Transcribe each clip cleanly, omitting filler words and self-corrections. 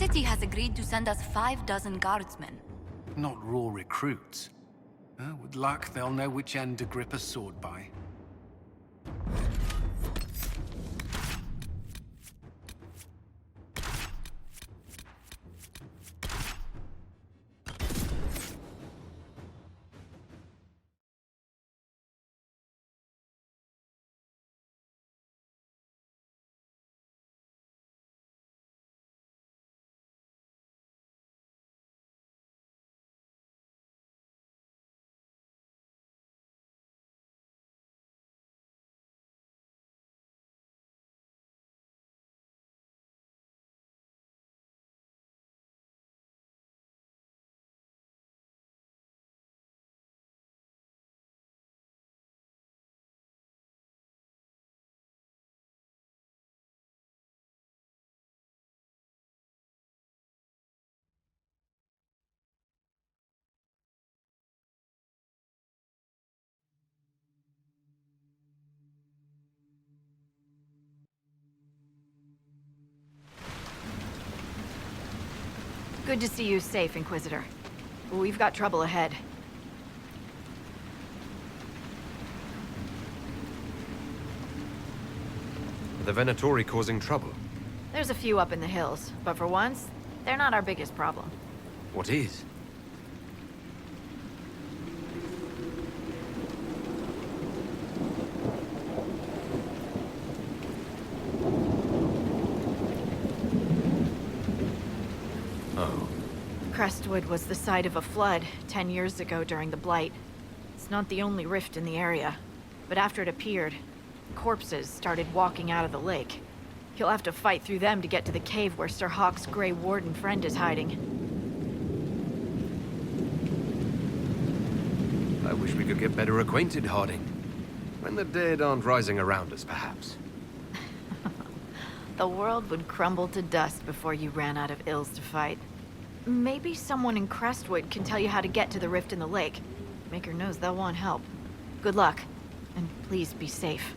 city has agreed to send us 6 guardsmen. Not raw recruits. With luck, they'll know which end to grip a sword by. Good to see you safe, Inquisitor. We've got trouble ahead. The Venatori causing trouble? There's a few up in the hills, but for once, they're not our biggest problem. What is? Oh. Crestwood was the site of a flood 10 years ago during the Blight. It's not the only rift in the area, but after it appeared, corpses started walking out of the lake. You'll have to fight through them to get to the cave where Sir Hawke's Grey Warden friend is hiding. I wish we could get better acquainted, Harding. When the dead aren't rising around us, perhaps. The world would crumble to dust before you ran out of ills to fight. Maybe someone in Crestwood can tell you how to get to the rift in the lake. Maker knows they'll want help. Good luck, and please be safe.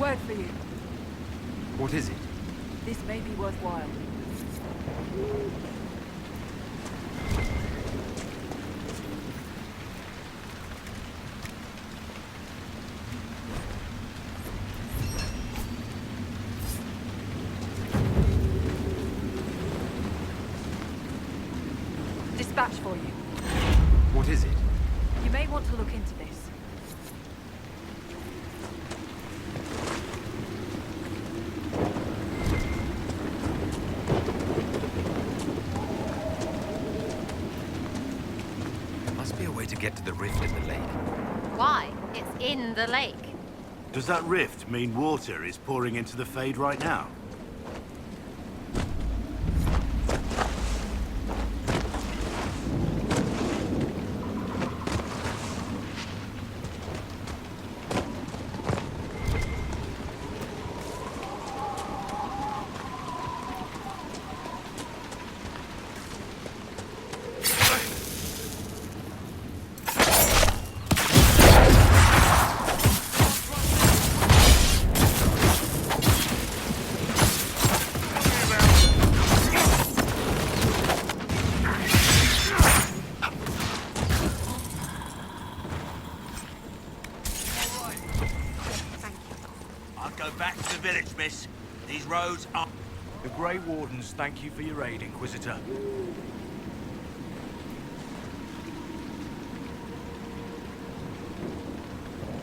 Word for you. What is it? This may be worthwhile. Dispatch for you. What is it? You may want to look into this. There must be a way to get to the rift in the lake. Why? It's in the lake. Does that rift mean water is pouring into the Fade right now? Go back to the village, miss. These roads are... The Grey Wardens thank you for your aid, Inquisitor.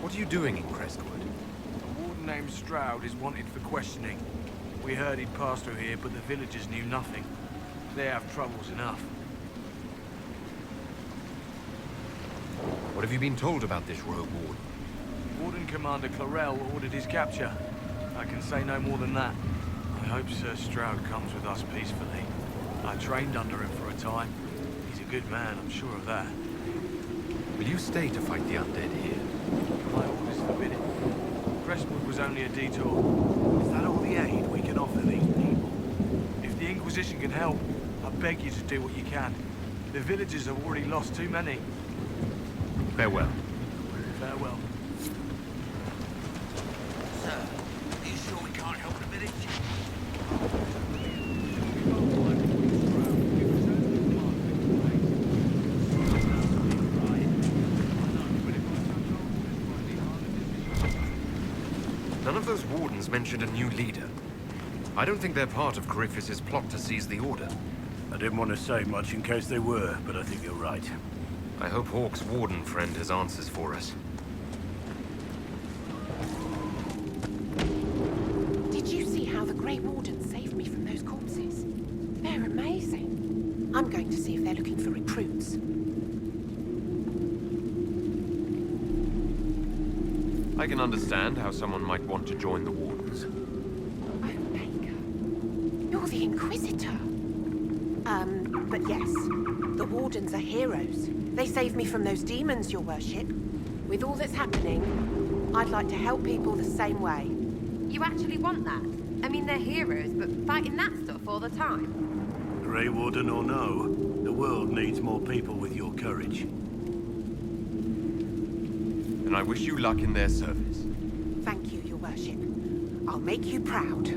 What are you doing in Crestwood? A warden named Stroud is wanted for questioning. We heard he'd passed through here, but the villagers knew nothing. They have troubles enough. What have you been told about this rogue warden? Warden Commander Clarel ordered his capture. I can say no more than that. I hope Sir Stroud comes with us peacefully. I trained under him for a time. He's a good man, I'm sure of that. Will you stay to fight the undead here? My orders forbid it. Crestwood was only a detour. Is that all the aid we can offer these people? If the Inquisition can help, I beg you to do what you can. The villagers have already lost too many. Farewell. Farewell. Sir, are you sure we can't help the village? None of those wardens mentioned a new leader. I don't think they're part of Corypheus's plot to seize the Order. I didn't want to say much in case they were, but I think you're right. I hope Hawke's warden friend has answers for us. Did you see how the Grey Wardens saved me from those corpses? They're amazing. I'm going to see if they're looking for recruits. I can understand how someone might want to join the Wardens. Oh, Baker. You're the Inquisitor. But yes, the Wardens are heroes. They saved me from those demons, your worship. With all that's happening, I'd like to help people the same way. You actually want that? I mean, they're heroes, but fighting that stuff all the time. Grey Warden or no, the world needs more people with your courage. And I wish you luck in their service. Thank you, your worship. I'll make you proud.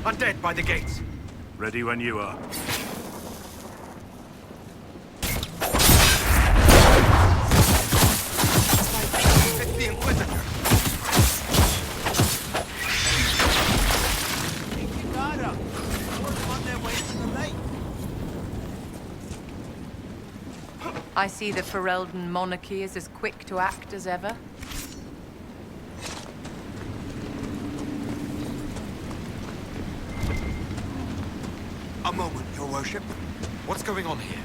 Undead by the gates! Ready when you are. It's the Inquisitor! Keep your guard up. We're on their way to the lake. I see the Ferelden monarchy is as quick to act as ever. A moment, your worship. What's going on here?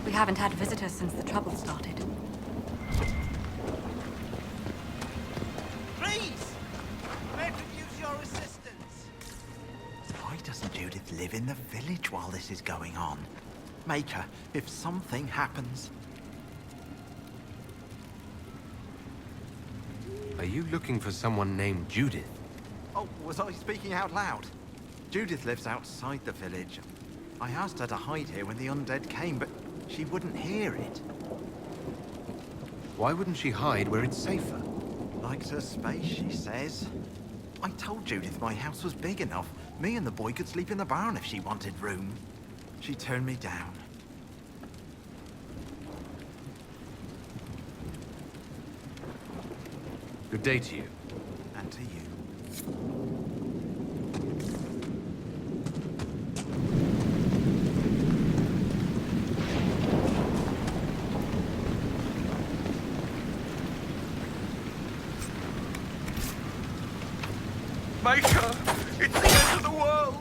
We haven't had visitors since the trouble started. Please! May I could use your assistance? Why doesn't Judith live in the village while this is going on? Make her, if something happens. Are you looking for someone named Judith? Oh, was I speaking out loud? Judith lives outside the village. I asked her to hide here when the undead came, but she wouldn't hear it. Why wouldn't she hide where it's safer? Likes her space, she says. I told Judith my house was big enough. Me and the boy could sleep in the barn if she wanted room. She turned me down. Good day to you. And to you. Maker! It's the end of the world!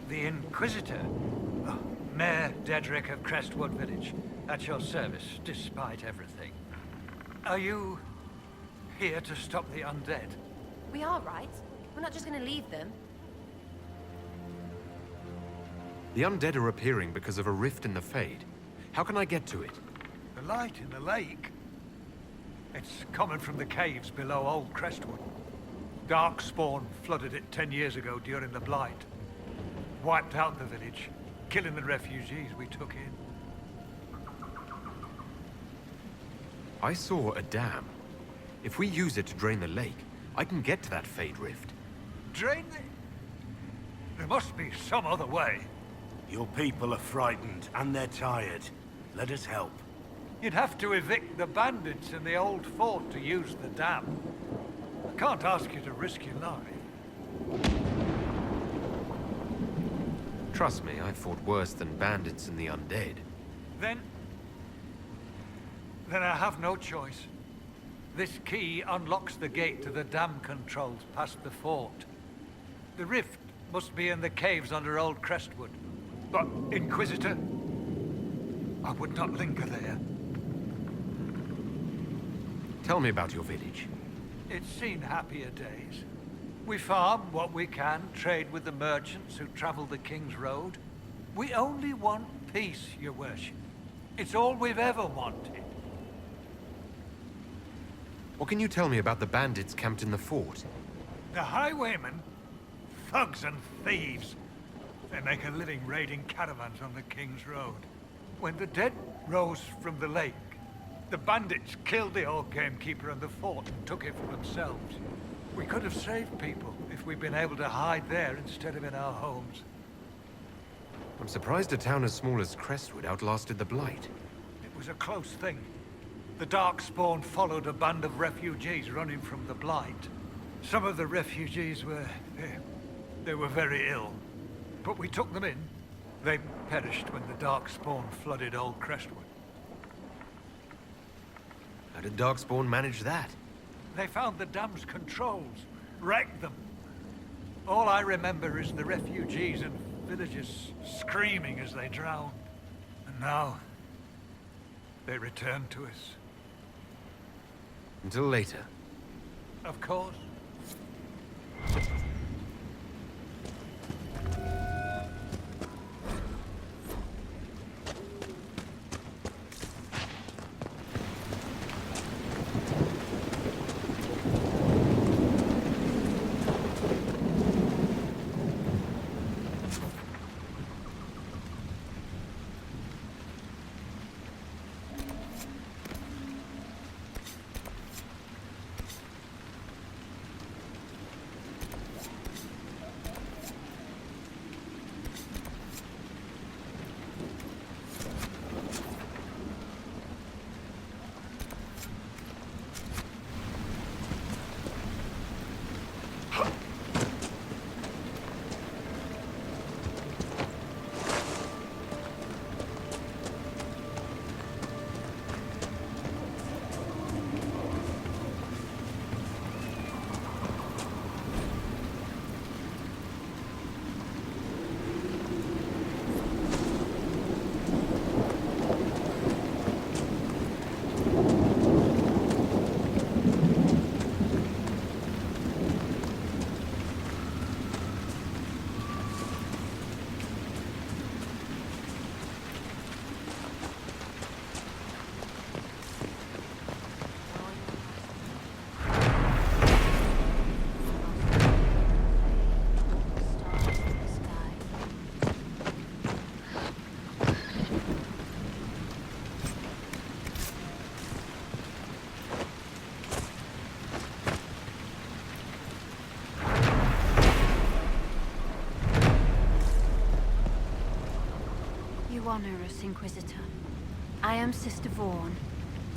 The Inquisitor? Oh, Mayor Dedrick of Crestwood Village. At your service, despite everything. Are you here to stop the undead? We are, right? We're not just gonna leave them. The undead are appearing because of a rift in the Fade. How can I get to it? The light in the lake? It's coming from the caves below Old Crestwood. Darkspawn flooded it 10 years ago during the Blight. Wiped out the village, killing the refugees we took in. I saw a dam. If we use it to drain the lake, I can get to that Fade rift. Drain the... There must be some other way. Your people are frightened, and they're tired. Let us help. You'd have to evict the bandits in the old fort to use the dam. I can't ask you to risk your life. Trust me, I've fought worse than bandits and the undead. Then I have no choice. This key unlocks the gate to the dam controls past the fort. The rift must be in the caves under Old Crestwood. But, Inquisitor, I would not linger there. Tell me about your village. It's seen happier days. We farm what we can, trade with the merchants who travel the King's Road. We only want peace, your worship. It's all we've ever wanted. What can you tell me about the bandits camped in the fort? The highwaymen? Thugs and thieves. They make a living raiding caravans on the King's Road. When the dead rose from the lake, the bandits killed the old gamekeeper and the fort and took it for themselves. We could have saved people if we'd been able to hide there instead of in our homes. I'm surprised a town as small as Crestwood outlasted the Blight. It was a close thing. The Darkspawn followed a band of refugees running from the Blight. Some of the refugees were... they were very ill. But we took them in. They perished when the Darkspawn flooded Old Crestwood. How did Darkspawn manage that? They found the dam's controls, wrecked them. All I remember is the refugees and villagers screaming as they drowned. And now, they return to us. Until later. Of course. Honor us, Inquisitor. I am Sister Vaughn.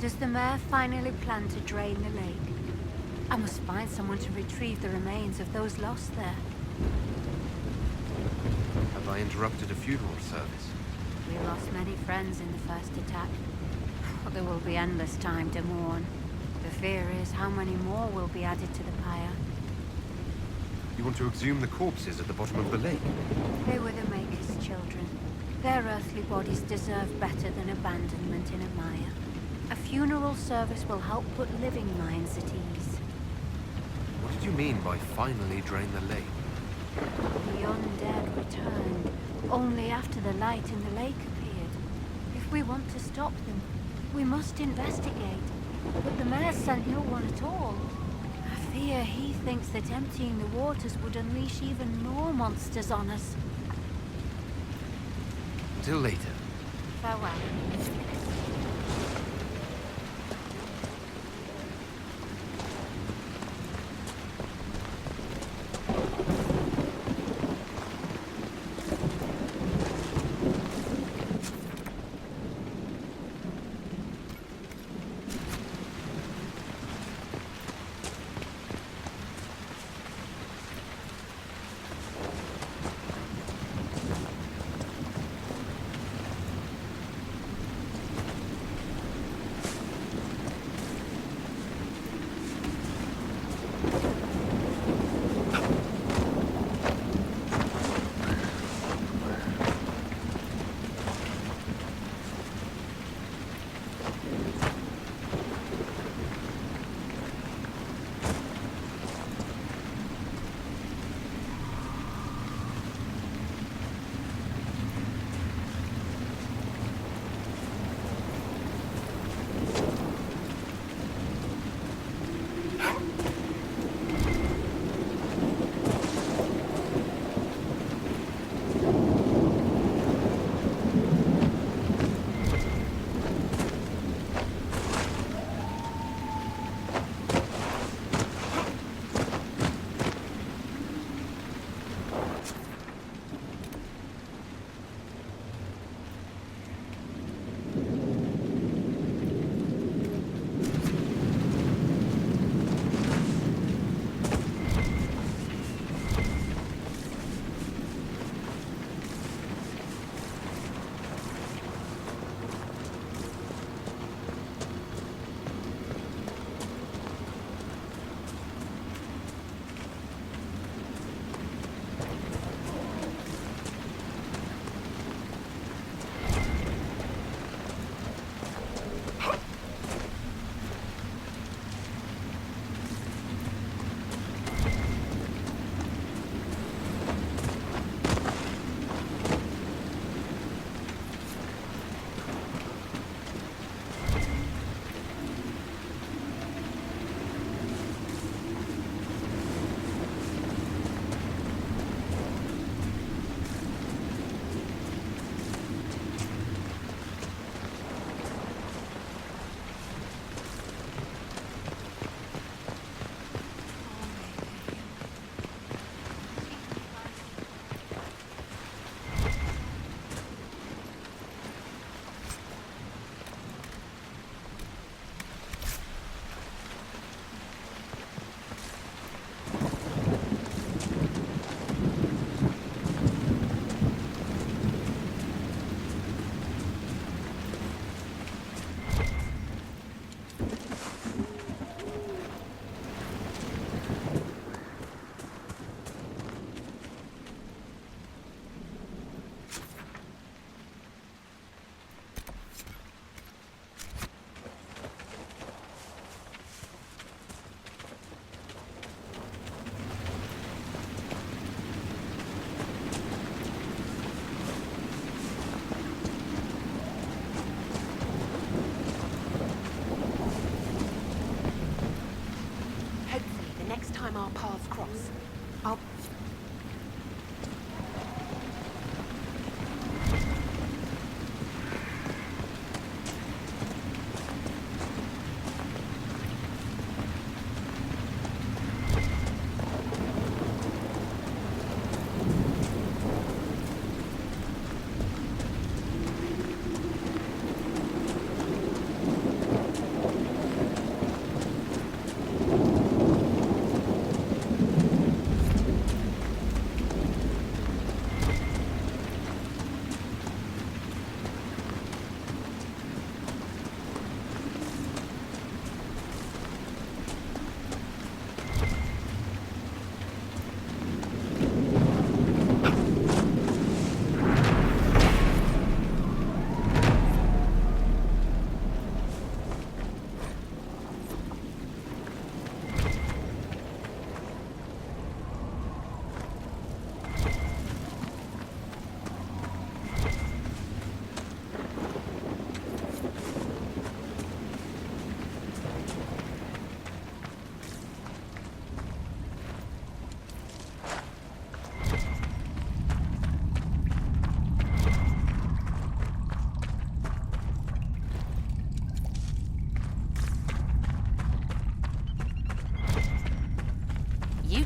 Does the mayor finally plan to drain the lake? I must find someone to retrieve the remains of those lost there. Have I interrupted a funeral service? We lost many friends in the first attack. But there will be endless time to mourn. The fear is how many more will be added to the pyre. You want to exhume the corpses at the bottom of the lake? They were the Maker's children. Their earthly bodies deserve better than abandonment in a mire. A funeral service will help put living minds at ease. What did you mean by finally drain the lake? The undead returned only after the light in the lake appeared. If we want to stop them, we must investigate. But the mayor sent no one at all. I fear he thinks that emptying the waters would unleash even more monsters on us. Till later. Farewell.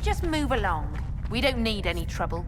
just move along? We don't need any trouble.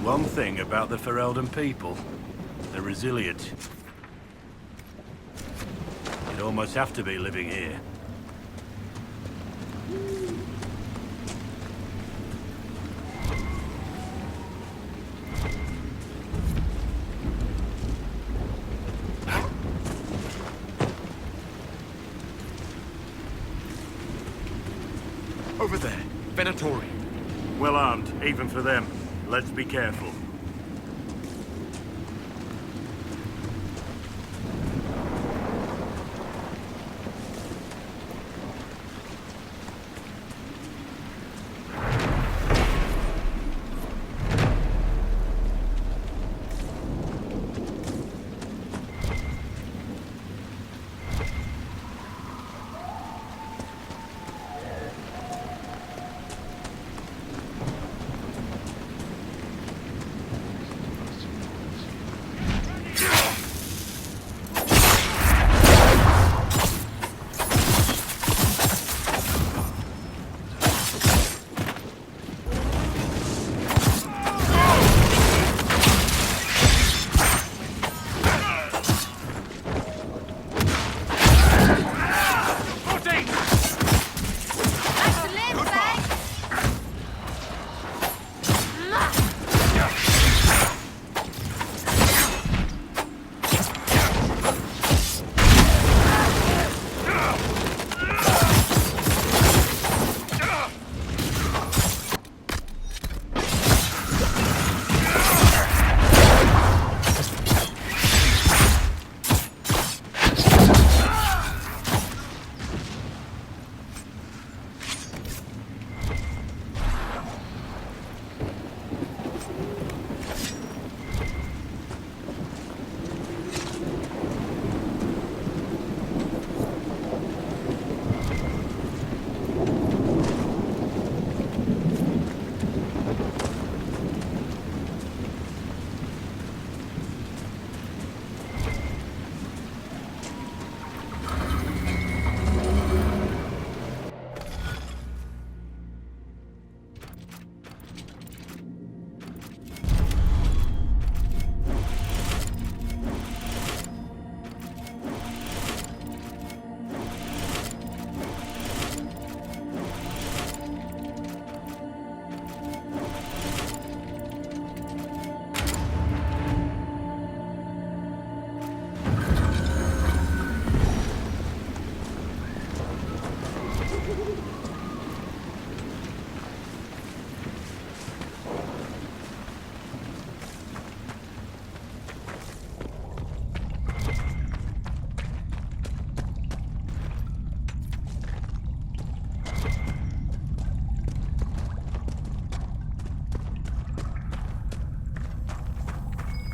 One thing about the Ferelden people, they're resilient. You'd almost have to be living here. Over there, Venatori. Well armed, even for them. Let's be careful.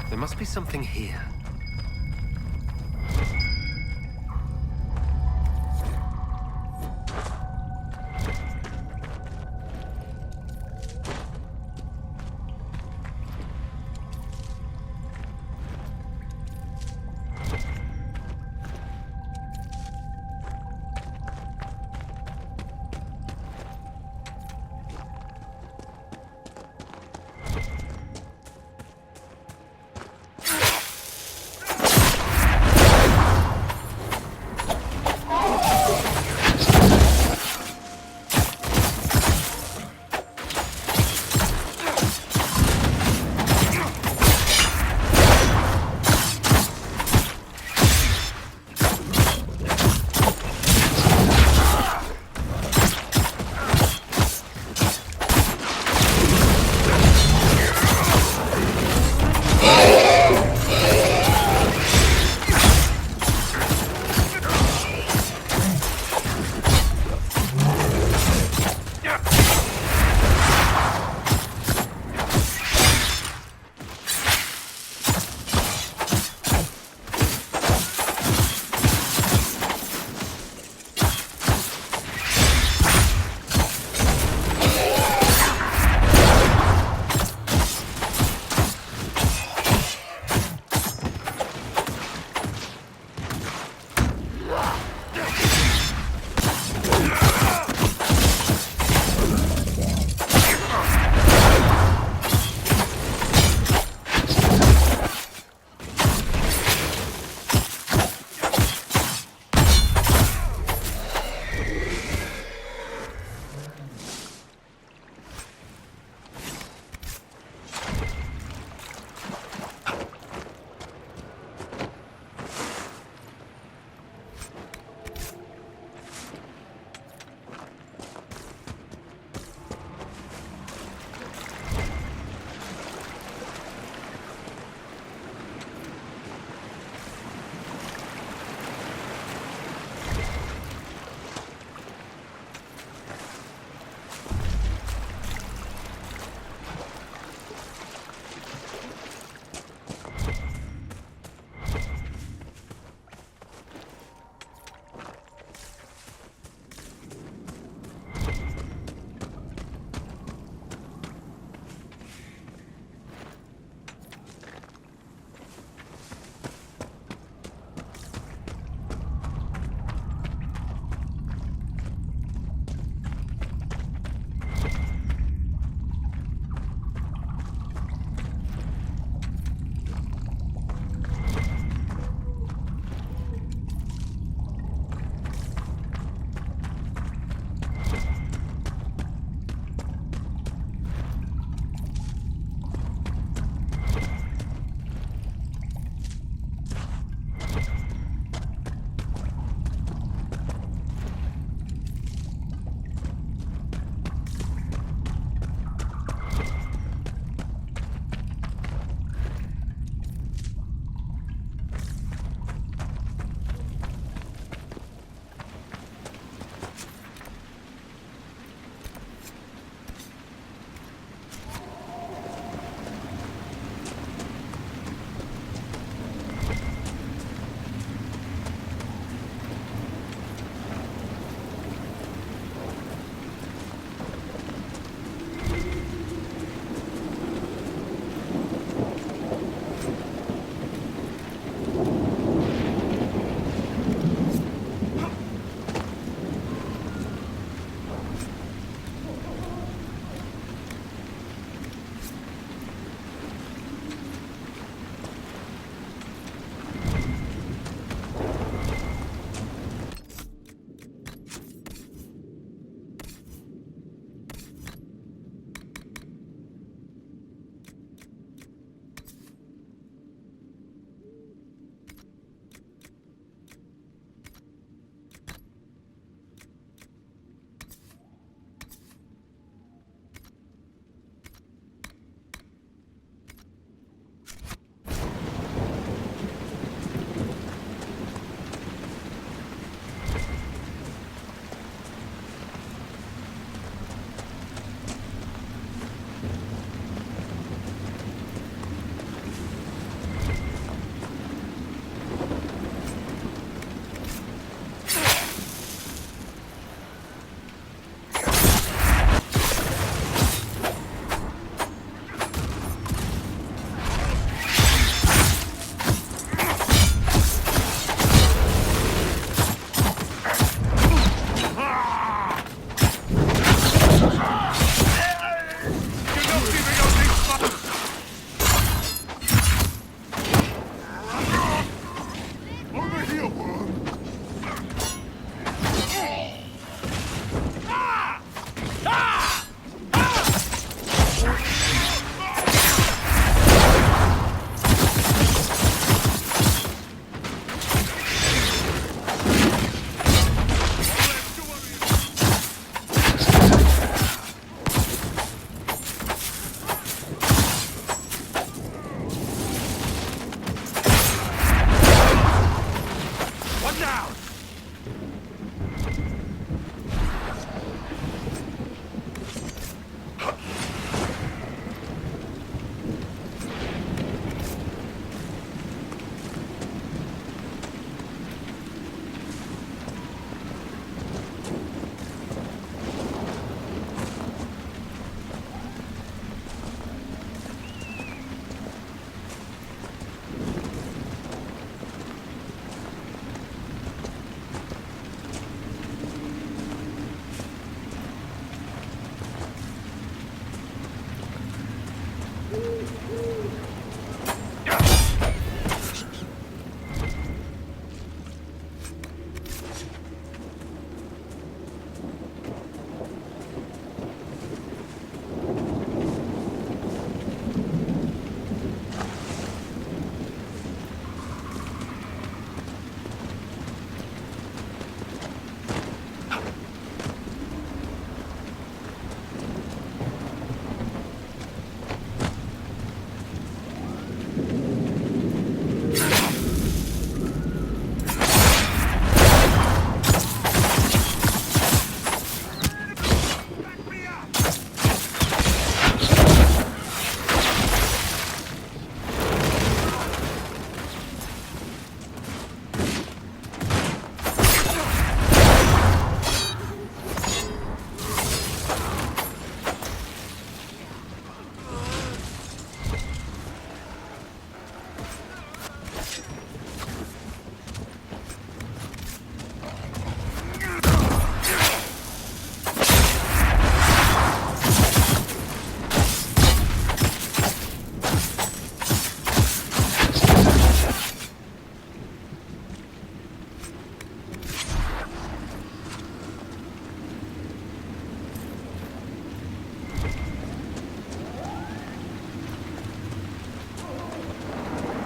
There must be something here.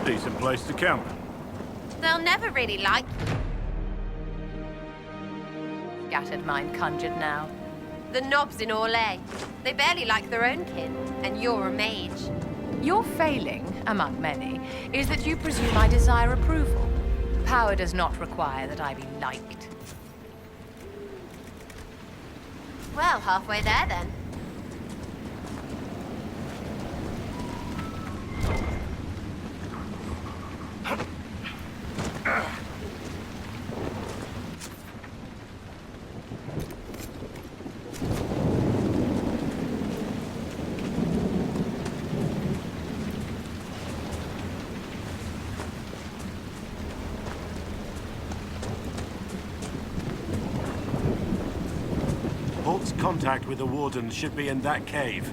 Decent place to camp. They'll never really like you. Scattered mind conjured now. The knobs in Orlais. They barely like their own kin, and you're a mage. Your failing, among many, is that you presume I desire approval. Power does not require that I be liked. Well, halfway there then. Holt's contact with the Warden should be in that cave.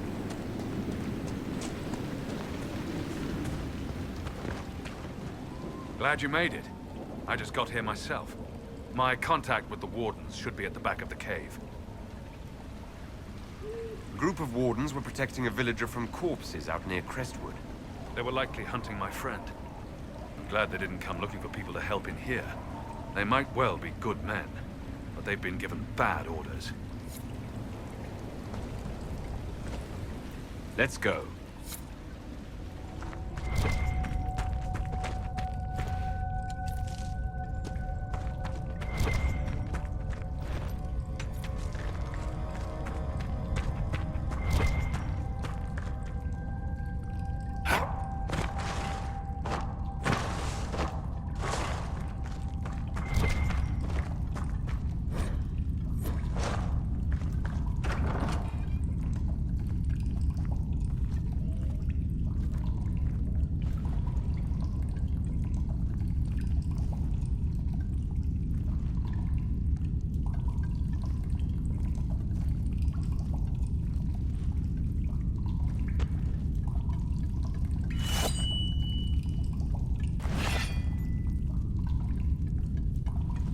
Glad you made it. I just got here myself. My contact with the Wardens should be at the back of the cave. A group of Wardens were protecting a villager from corpses out near Crestwood. They were likely hunting my friend. I'm glad they didn't come looking for people to help in here. They might well be good men, but they've been given bad orders. Let's go.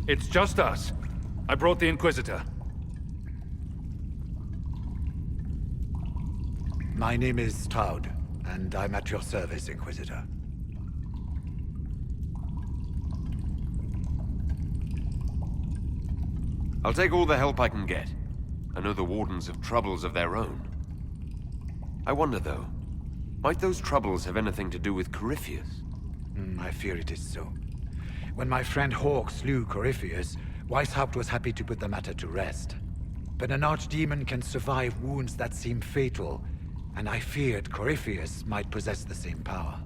It's just us. I brought the Inquisitor. My name is Traud, and I'm at your service, Inquisitor. I'll take all the help I can get. I know the Wardens have troubles of their own. I wonder, though, might those troubles have anything to do with Corypheus? I fear it is so. When my friend Hawke slew Corypheus, Weishaupt was happy to put the matter to rest. But an archdemon can survive wounds that seem fatal, and I feared Corypheus might possess the same power.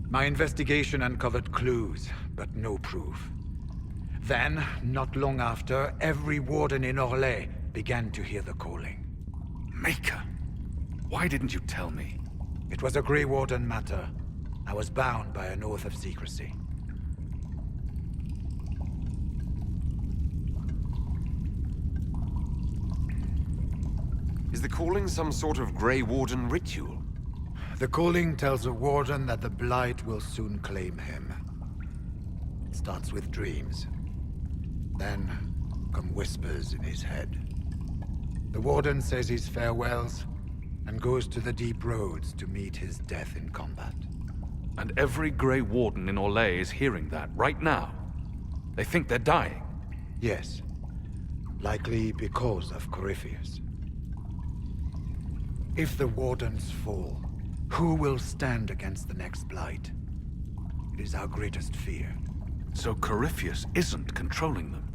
My investigation uncovered clues, but no proof. Then, not long after, every warden in Orlais began to hear the calling. Maker! Why didn't you tell me? It was a Grey Warden matter. I was bound by an oath of secrecy. Is Is the calling some sort of Grey Warden ritual? The calling tells a warden that the Blight will soon claim him. It starts with dreams. Then come whispers in his head. The warden says his farewells and goes to the deep roads to meet his death in combat. And every Grey Warden in Orlais is hearing that right now. They think they're dying. Yes. Likely because of Corypheus. If the Wardens fall, who will stand against the next Blight? It is our greatest fear. So Corypheus isn't controlling them.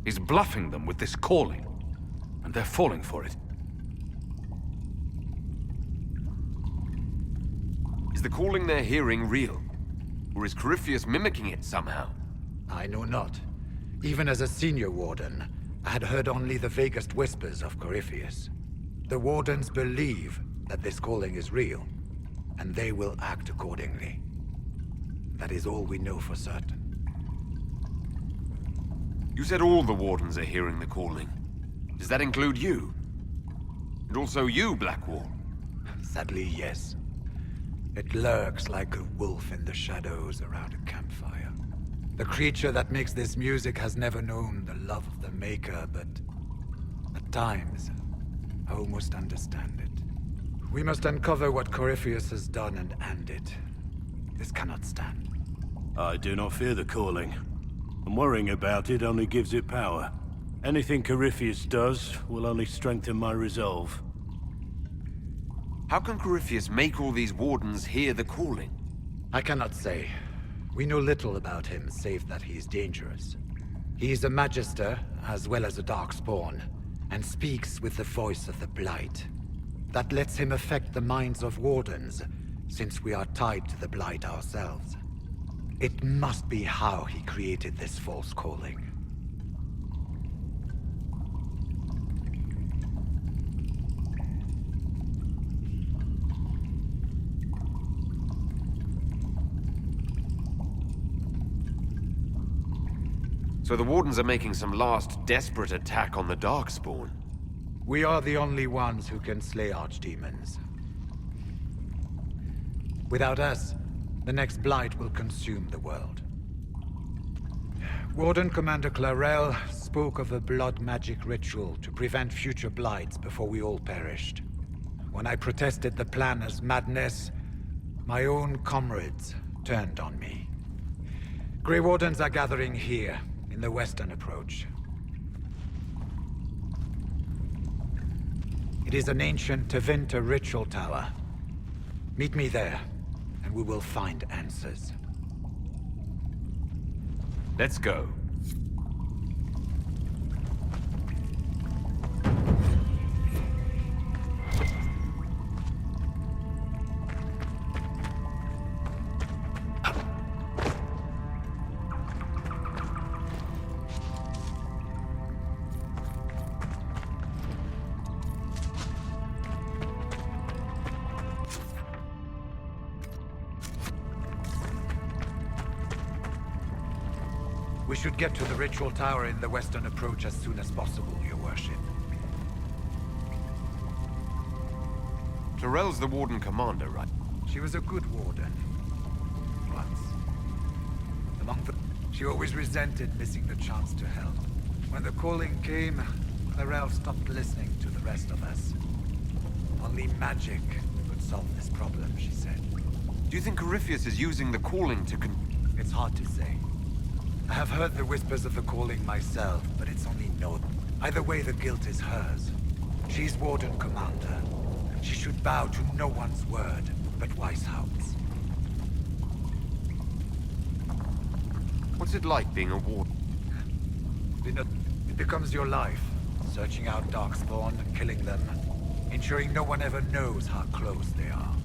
He's bluffing them with this calling. And they're falling for it. Is the calling they're hearing real? Or is Corypheus mimicking it somehow? I know not. Even as a senior warden, I had heard only the vaguest whispers of Corypheus. The Wardens believe that this calling is real, and they will act accordingly. That is all we know for certain. You said all the Wardens are hearing the calling. Does that include you? And also you, Blackwall? Sadly, yes. It lurks like a wolf in the shadows around a campfire. The creature that makes this music has never known the love of the Maker, but at times, I almost understand it. We must uncover what Corypheus has done and end it. This cannot stand. I do not fear the calling. And worrying about it only gives it power. Anything Corypheus does will only strengthen my resolve. How can Corypheus make all these Wardens hear the calling? I cannot say. We know little about him, save that he is dangerous. He is a Magister, as well as a Darkspawn, and speaks with the voice of the Blight. That lets him affect the minds of Wardens, since we are tied to the Blight ourselves. It must be how he created this false calling. So the Wardens are making some last desperate attack on the Darkspawn. We are the only ones who can slay archdemons. Without us, the next Blight will consume the world. Warden Commander Clarel spoke of a blood magic ritual to prevent future Blights before we all perished. When I protested the plan as madness, my own comrades turned on me. Grey Wardens are gathering here, in the western approach. It is an ancient Tevinter ritual tower. Meet me there, and we will find answers. Let's go. We should get to the ritual tower in the western approach as soon as possible, Your Worship. Clarel's the Warden Commander, right? She was a good warden. Once. She always resented missing the chance to help. When the calling came, Clarel stopped listening to the rest of us. Only magic could solve this problem, she said. Do you think Corypheus is using the calling to It's hard to say. I have heard the whispers of the calling myself, but it's only known. Either way, the guilt is hers. She's Warden Commander. She should bow to no one's word but Weishaupt's. What's it like being a Warden? It becomes your life. Searching out Darkspawn, killing them, ensuring no one ever knows how close they are.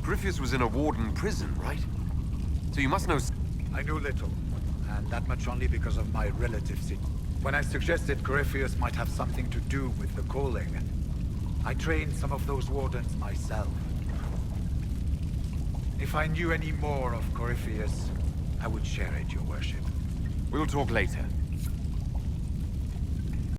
Corypheus was in a Warden prison, right? So you must know... I knew little. And that much only because of my relatives. When I suggested Corypheus might have something to do with the calling, I trained some of those Wardens myself. If I knew any more of Corypheus, I would share it, Your Worship. We'll talk later.